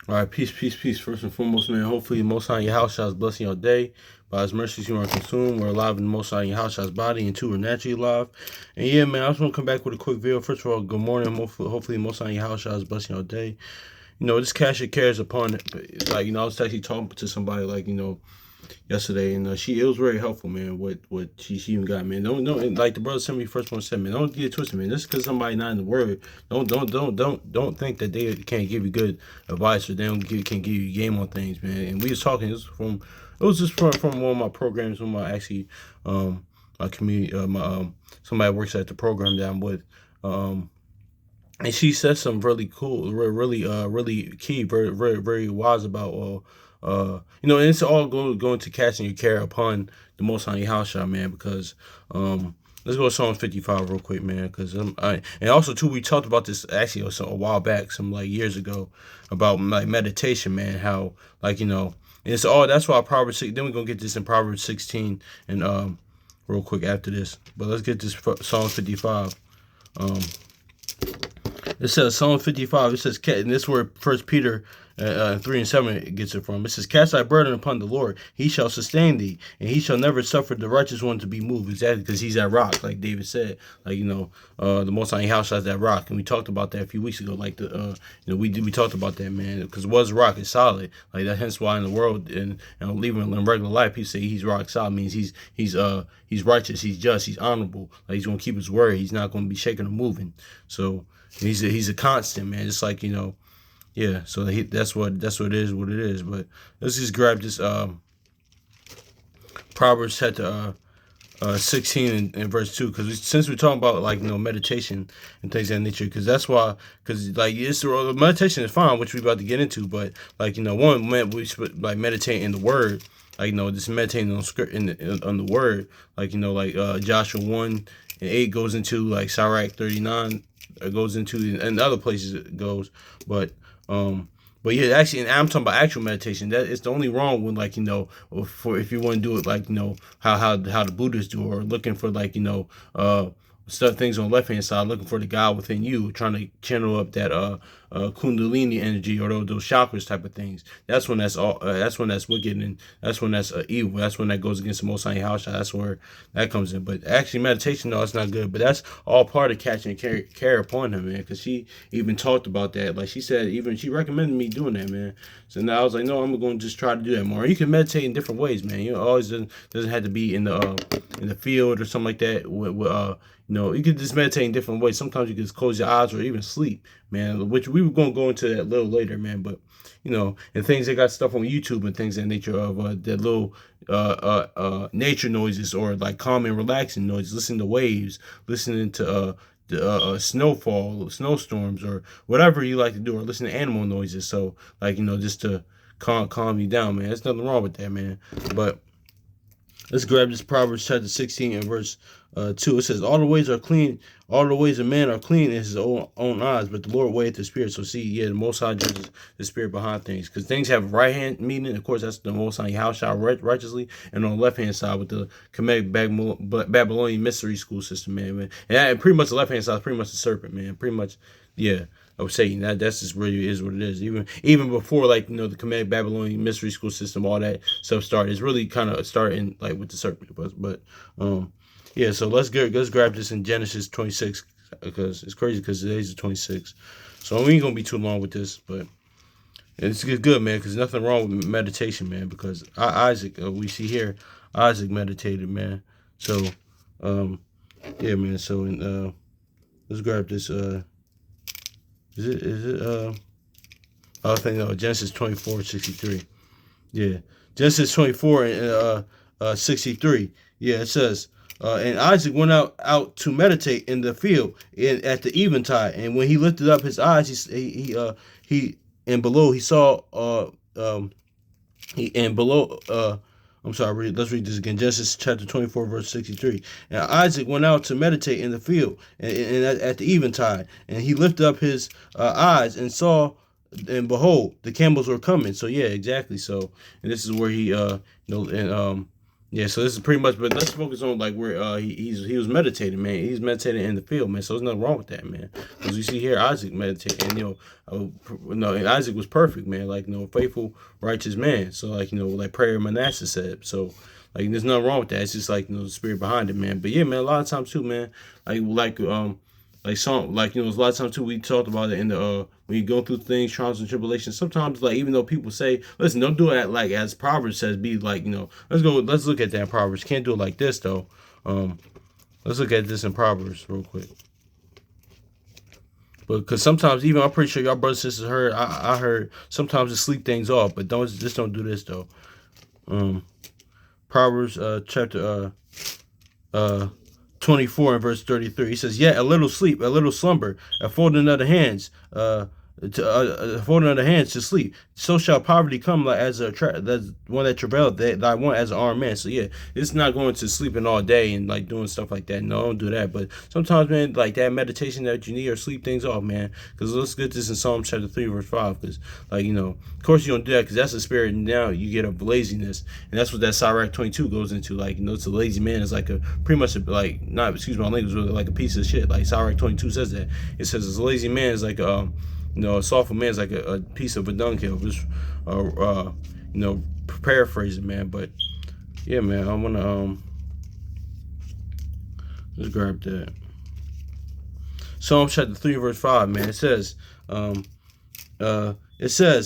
All right, peace, peace, peace. First and foremost, man, hopefully the Most High in your house shall blessing your day. By His mercies you are consumed. We're alive in the Most High in your house shall's body, and two are naturally alive. And yeah, man, I just want to come back with a quick video. First of all, good morning. Hopefully the Most High in your house shall blessing your day. Just cast your cares upon it. Like, I was actually talking to somebody, like, yesterday, and it was very helpful, man. What she even got, man. Don't like the brother sent me first one said, man. Don't get it twisted, man. Just because somebody not in the word, don't think that they can't give you good advice or can give you game on things, man. And we was talking. It was just from one of my programs, one of my actually my community, my somebody works at the program that I'm with. And she said something really cool, really key, very wise about and it's all going to casting your care upon the Most High house, shot, man. Because let's go to Psalm 55 real quick, man. Because and also too, we talked about this actually a while back, some like years ago, about like meditation, man. How it's all that's why Proverbs 6. Then we're gonna get this in Proverbs 16 and real quick after this. But let's get this Psalm 55. Um, It says Psalm 55. It says, and this is where First Peter 3:7 it gets it from. It says, "Cast thy burden upon the Lord; He shall sustain thee, and He shall never suffer the righteous one to be moved." Exactly, because He's that rock, like David said. The Most High house is that rock, and we talked about that a few weeks ago. We talked about that, man, because was rock is solid. Like that, hence why in the world and even in regular life, people say He's rock solid means He's righteous, He's just, He's honorable. Like He's gonna keep His word. He's not gonna be shaken or moving. So. He's a constant, man. Just like yeah. So that's what it is. What it is. But let's just grab this Proverbs chapter 16 and verse 2, because since we're talking about meditation and things of that nature, because that's why, because like meditation is fine, which we're about to get into, but one we like meditate in the word, just meditating on script on the word, Joshua 1:8 goes into like Sirach 39. It goes into and other places it goes, but yeah, actually, and I'm talking about actual meditation. That it's the only wrong when for if you want to do it how the Buddhists do, or looking for stuff things on the left hand side, looking for the God within you, trying to channel up that Kundalini energy or those chakras type of things. That's when that's all. That's when that's wicked, and that's when that's evil. That's when that goes against the Most High house. That's where that comes in. But actually, meditation, no, it's not good. But that's all part of catching care upon him, man. Because she even talked about that. Like she said, even she recommended me doing that, man. So now I was like, no, I'm going to just try to do that more. You can meditate in different ways, man. Always doesn't have to be in the field or something like that. You could just meditate in different ways. Sometimes you can just close your eyes or even sleep, man. Which we were going to go into that a little later, man. But and things they got stuff on YouTube and things of that nature of that little nature noises, or like calm and relaxing noises. Listening to waves, listening to snowfall, snowstorms, or whatever you like to do, or listen to animal noises. So just to calm you down, man. There's nothing wrong with that, man. But let's grab this Proverbs chapter 16 and verse 2. It says, all the ways are clean, all the ways of man are clean in his own eyes, but the Lord weigheth the spirit. So see, yeah, the Most High judges the spirit behind things. Because things have right hand meaning. Of course, that's the Most High house shall righteously. And on the left hand side with the Kemetic Babylonian mystery school system, man. And pretty much the left hand side is pretty much the serpent, man. Pretty much, yeah. Of Satan. That's just really is what it is. Even before the Kemetic Babylonian mystery school system, all that stuff started. It's really kind of starting like with the serpent, but yeah. So let's grab this in Genesis 26, because it's crazy because today's the 26th. So we ain't gonna be too long with this, but it's good, man. Because nothing wrong with meditation, man. Because Isaac, we see here, Isaac meditated, man. So yeah, man. So let's grab this. Is it I think Genesis 24:63. Yeah. Genesis 24 and 63. Yeah, it says, and Isaac went out to meditate in the field at the eventide, and when he lifted up his eyes, he and below he saw he and below I'm sorry, let's read this again. Genesis chapter 24, verse 63. And Isaac went out to meditate in the field and at the eventide. And he lifted up his eyes and saw, and behold, the camels were coming. So, yeah, exactly. So, and this is where he, Yeah, so this is pretty much, but let's focus on like where he was meditating, man. He's meditating in the field, man. So there's nothing wrong with that, man. Because you see here, Isaac meditating, and and Isaac was perfect, man. Like faithful, righteous man. So like like prayer Manasseh said. So like there's nothing wrong with that. It's just like the spirit behind it, man. But yeah, man, a lot of times too, man. Like a lot of times too we talked about it in the when you go through things, trials and tribulations. Sometimes like even though people say, listen, don't do it like as Proverbs says, be like let's look at that in Proverbs. Can't do it like this though. Let's look at this in Proverbs real quick. But because sometimes even I'm pretty sure y'all brothers and sisters heard I heard sometimes to sleep things off, but don't do this though. Proverbs chapter 24 and verse 33. He says, "Yet a little sleep, a little slumber, a folding of the hands, folding of the hands to sleep. So shall poverty come like as one that travaileth, thy one as an armed man." So yeah, it's not going to sleeping all day and like doing stuff like that. No, don't do that. But sometimes, man, like that meditation that you need or sleep things off, man. Because let's get this in Psalm chapter 3 verse 5. Because like of course you don't do that because that's the spirit. Now you get of laziness, and that's what that Sirach 22 goes into. Like it's a lazy man is like a pretty much like not excuse my language, but like a piece of shit. Like Sirach 22 says that. It says a lazy man is like a soulful man is like a piece of a dunghill. Just paraphrasing, man. But yeah, man, I wanna let's grab that. Psalm chapter 3 verse 5, man. It says,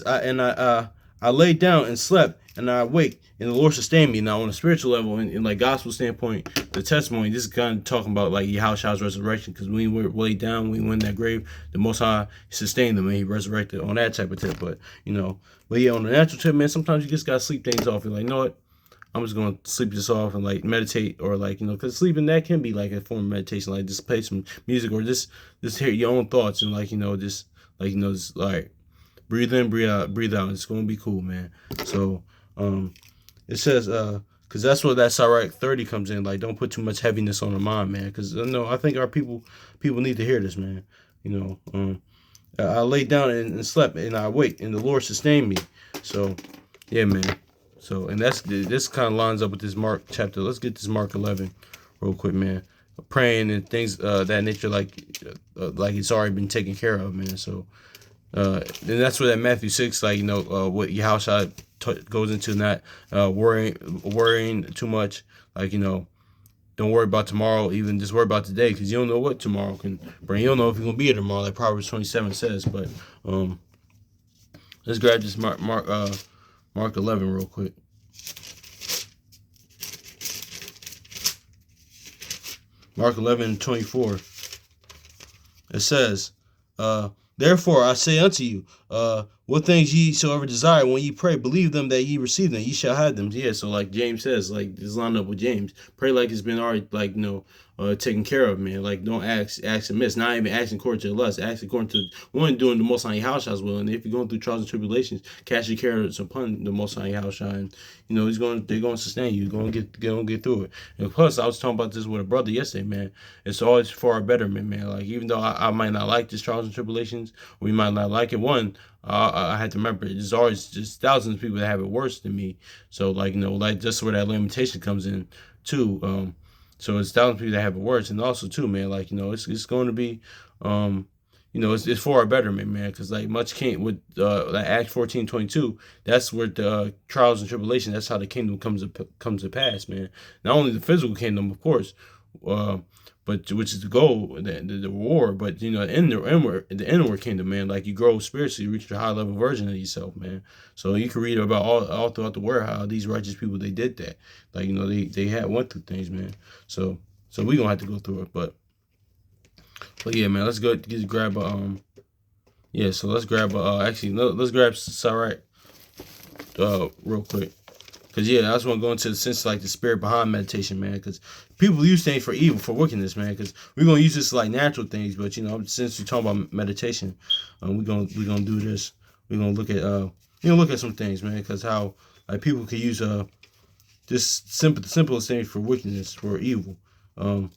I laid down and slept, and I awake, and the Lord sustained me. Now, on a spiritual level, in like gospel standpoint, the testimony, this is kind of talking about like Yahushua's resurrection, because when we were laid down, we went in that grave, the Most High sustained them, and He resurrected on that type of tip. But yeah, on the natural tip, man, sometimes you just gotta sleep things off. You're like, you know what? I'm just gonna sleep this off and like meditate, or like because sleeping that can be like a form of meditation. Like just play some music or just hear your own thoughts and like just just like breathe in, breathe out. It's gonna be cool, man. So it says because that's where that Sirach 30 comes in. Like don't put too much heaviness on the mind, man. Because I think our people need to hear this, man. I laid down and slept, and I awake, and the Lord sustained me. So yeah, man. So, and this kind of lines up with this Mark chapter. Let's get this Mark 11 real quick, man. Praying and things that nature, like it's already been taken care of, man. So, and that's where that Matthew 6, like what Yahushua goes into, not worrying too much. Like don't worry about tomorrow, even just worry about today, because you don't know what tomorrow can bring. You don't know if you're gonna be here tomorrow, like Proverbs 27 says. But let's grab this Mark 11 real quick. Mark 11:24. It says, "Therefore I say unto you, what things ye soever desire when ye pray, believe them that ye receive them, ye shall have them." Yeah, so like James says, like this line up with James. Pray like it's been already taken care of, man. Like don't ask amiss. Not even asking according to lust. Ask according to one doing the Most High Yahushua's will. And if you're going through trials and tribulations, cast your cares upon the Most High Yahushua, and they're going to sustain you. You're going to get through it. And plus, I was talking about this with a brother yesterday, man. It's always for our betterment, man. Like even though I might not like this trials and tribulations, we might not like it. I had to remember there's always just thousands of people that have it worse than me. So like like just where that limitation comes in too. So it's thousands of people that have it worse, and also too, man. Like it's going to be, it's for our betterment, man. Because like much can't with like Acts 14:22. That's where the trials and tribulations. That's how the kingdom comes to pass, man. Not only the physical kingdom, of course, but which is the goal, the reward. But in the inward kingdom, man, like you grow spiritually, you reach a high level version of yourself, man. So you can read about all throughout the world how these righteous people they did that. Like they had went through things, man. So we gonna have to go through it, but yeah, man. Let's go grab a yeah. So let's grab actually let's grab Sirach real quick. Because, yeah, I just want to go into the sense, like, the spirit behind meditation, man. Because people use things for evil, for wickedness, man. Because we're going to use this, like, natural things. But, since we're talking about meditation, we're gonna do this. We're going to look at, look at some things, man. Because how, like, people can use just the simplest things for wickedness, for evil. Yeah,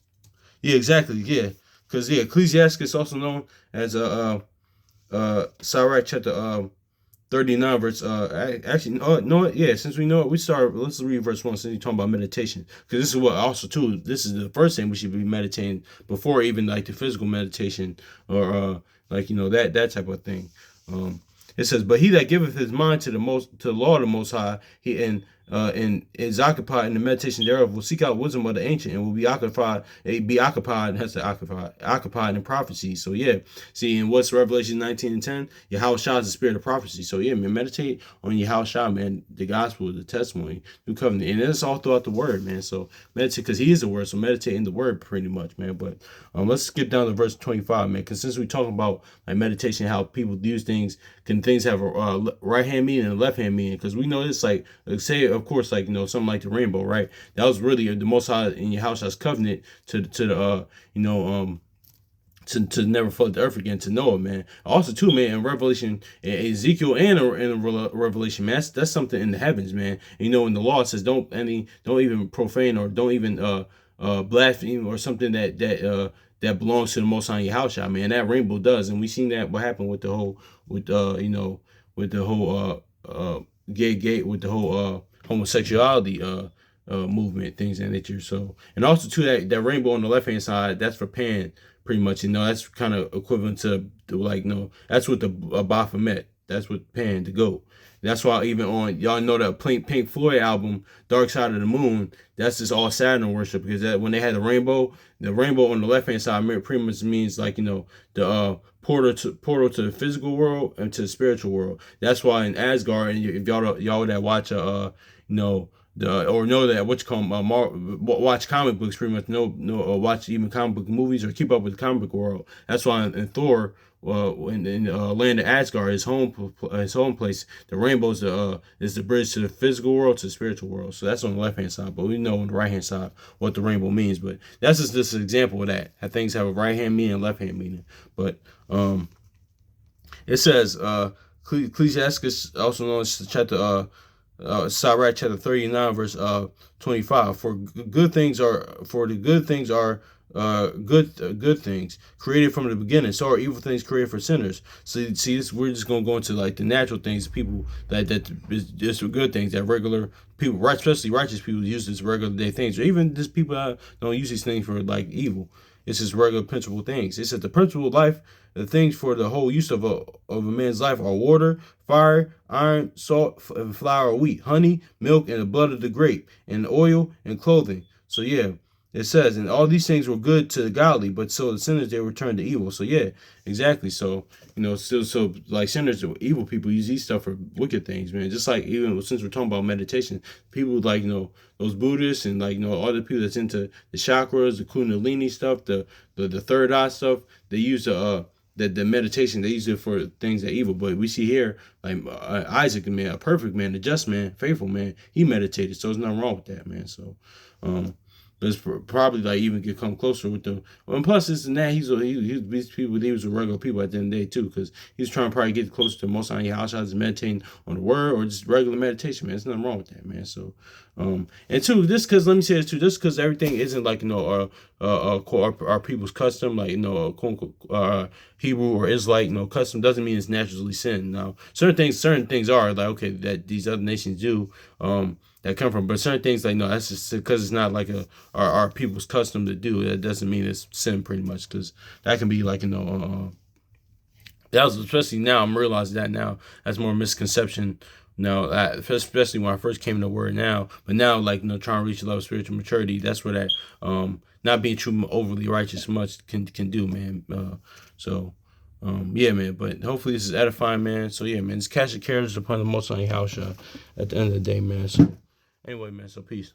exactly, yeah. Because, yeah, Ecclesiastes is also known as Sirach chapter 39 verse actually no yeah, since we know it, let's read verse 1 since you're talking about meditation, because this is what also too, this is the first thing we should be meditating before even like the physical meditation, or like that type of thing. It says, but he that giveth his mind to the law of the most high, he and is occupied in the meditation thereof, will seek out wisdom of the ancient, and will be occupied, has to occupied in prophecy. So yeah, see, in what's Revelation 19 and 10, Yahushua is the spirit of prophecy. So yeah, man, meditate on Yahushua, man, the gospel, the testimony, new covenant, and it's all throughout the word, man. So meditate, because he is the word, so meditate in the word pretty much, man. But let's skip down to verse 25, man, because since we talking about like meditation, how people use things, can things have a right hand meaning and a left hand meaning? Because we know it's like say, of course, like something like the rainbow, right? That was really the Most High in Yahushua's covenant to the to never flood the earth again, to Noah, man. Also, too, man, in Revelation, in Ezekiel, and in Revelation, man, that's something in the heavens, man. In the law, it says don't even profane, or don't even blaspheme, or something that belongs to the Most High Yahushua, man. That rainbow does, and we seen that what happened with the whole with the whole gay with the whole homosexuality movement, things of that nature. So, and also too, that rainbow on the left hand side, that's for Pan, pretty much. That's kind of equivalent to like that's what the Baphomet. That's what Pan, the goat. That's why even on, y'all know that Pink Floyd album, Dark Side of the Moon, that's just all Saturn worship, because that when they had the rainbow on the left hand side pretty much means like the portal to the physical world and to the spiritual world. That's why in Asgard, and if y'all that watch or know that watch comic books, pretty much watch even comic book movies or keep up with the comic book world. That's why in Thor, in land of Asgard, his home place, the rainbow is the bridge to the physical world to the spiritual world. So that's on the left hand side, but we know on the right hand side what the rainbow means. But that's just an example of that. How things have a right hand meaning and left hand meaning. But it says Ecclesiastes, also known as chapter Sirach chapter 39 verse 25. For the good things are good things created from the beginning. So are evil things created for sinners. So see, we're just gonna go into like the natural things, people that is just good things that regular people, especially righteous people, use as regular day things, or even just people that don't use these things for like evil. It's just regular principal things. It says the principal of life, the things for the whole use of a man's life are water, fire, iron, salt, flour, wheat, honey, milk, and the blood of the grape, and oil, and clothing. So yeah, it says, and all these things were good to the godly, but so the sinners, they returned to evil. So yeah, exactly. So so like sinners or evil people use these stuff for wicked things, man. Just like even since we're talking about meditation, people like those Buddhists and like all the people that's into the chakras, the Kundalini stuff, the third eye stuff, they use the meditation, they use it for things that are evil. But we see here, like Isaac, a man, a perfect man, a just man, faithful man, he meditated. So there's nothing wrong with that, man. So, but it's probably like even get come closer with them. And plus, it's that these people, these were regular people at the end of the day too, because he's trying to probably get closer to Most High Yahushua, just meditating on the word or just regular meditation, man. There's nothing wrong with that, man. So, and two, this because let me say this too, just because everything isn't like our people's custom, like Hebrew or Israelite, custom doesn't mean it's naturally sin. Now, certain things are like okay that these other nations do, that come from, but certain things like no, that's just because it's not like our people's custom to do. That doesn't mean it's sin, pretty much, because that can be like that was, especially now I'm realizing that now that's more misconception. Now, especially when I first came to the word now, but now like trying to reach a level of spiritual maturity, that's where that not being too overly righteous much can do, man. Yeah, man. But hopefully this is edifying, man. So yeah, man, just cast your cares upon the Most High Yahushua at the end of the day, man. So anyway, man. So peace.